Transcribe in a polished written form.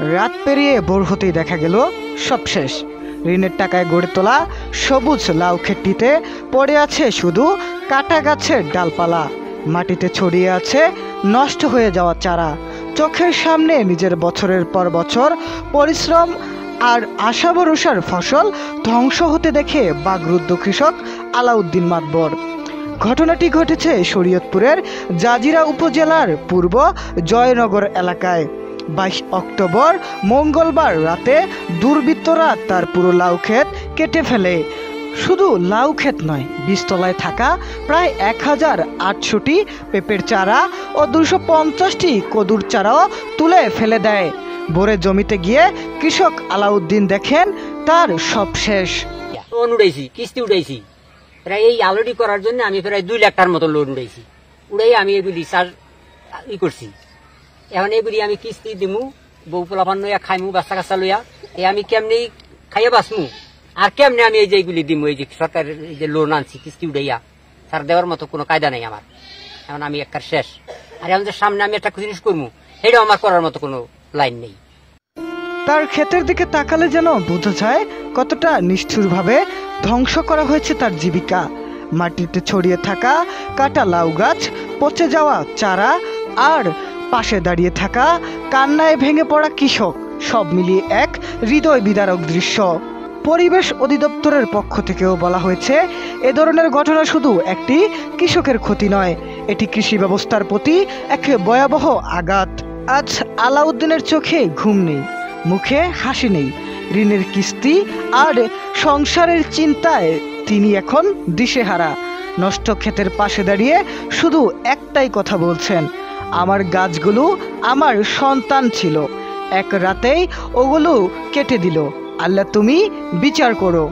রাত পেরিয়ে ভোর হতেই দেখা গেল সব শেষ। ঋণের টাকায় গড়ে তোলা সবুজ লাউ ক্ষেতটিতে পড়ে আছে শুধু কাটা গাছের ডালপালা, মাটিতে ছড়িয়ে আছে নষ্ট হয়ে যাওয়া চারা। চোখের সামনে নিজের বছরের পর বছর পরিশ্রম আর আশা ভরসার ফসল ধ্বংস হতে দেখে বাগরুদ্ধ কৃষক আলাউদ্দিন মাতবর। ঘটনাটি ঘটেছে শরীয়তপুরের জাজিরা উপজেলার পূর্ব জয়নগর এলাকায়। 22 অক্টোবর মঙ্গলবার রাতে দুর্বৃত্তরা তার পুরো লাউ ক্ষেত কেটে ফেলে। শুধু লাউ ক্ষেত নয়, বীজতলায় থাকা প্রায় 108টি পেঁপের চারা ও 250টি কদুর চারাও তুলে ফেলে দেয়। ভোরে জমিতে গিয়ে কৃষক আলাউদ্দিন দেখেন তার সব শেষ। লোন উড়াইছি, কিস্তি উড়াইছি, প্রায় এই আলোডি করার জন্য আমি প্রায় 2 লাখ টাকার মতো লোন উড়াইছি। উড়াই আমি এগুলি চাষ করছি। এখন এগুলি আমি কিস্তি দিমু, বউ পোলাপান লইয়া খাইমু, বাচ্চা কাচ্চা লইয়া আমি কেমনি খাইয়া বাঁচমু, আর কেমনে আমি এই যে এইগুলি দিমু। এই যে সরকারের এই যে লোন আনছি কিস্তি উড়াইয়া, তার দেওয়ার মতো কোনো কায়দা নেই আমার। এখন আমি একবার শেষ। আর এখন সামনে আমি একটা জিনিস করবো, সেটাও আমার করার মতো কোনো লাইন নেই। তার ক্ষেতের দিকে তাকালে যেন বোঝা যায় কতটা নিষ্ঠুরভাবে ধ্বংস করা হয়েছে তার জীবিকা। মাটিতে ছড়িয়ে থাকা কাটা লাউ গাছ, পচে যাওয়া চারা আর পাশে দাঁড়িয়ে থাকা কান্নায় ভেঙে পড়া কৃষক, সব মিলিয়ে এক হৃদয় বিদারক দৃশ্য। পরিবেশ অধিদপ্তরের পক্ষ থেকেও বলা হয়েছে, এ ধরনের ঘটনা শুধু একটি কৃষকের ক্ষতি নয়, এটি কৃষি ব্যবস্থার প্রতি এক ভয়াবহ আঘাত। আজ আলাউদ্দিনের চোখে ঘুম নেই, মুখে হাসি নেই। ঋণের কিস্তি আর সংসারের চিন্তায় তিনি এখন দিশেহারা। নষ্ট ক্ষেতের পাশে দাঁড়িয়ে শুধু একটাই কথা বলছেন, আমার গাছগুলো আমার সন্তান ছিল, এক রাতেই ওগুলো কেটে দিল, আল্লাহ তুমি বিচার করো।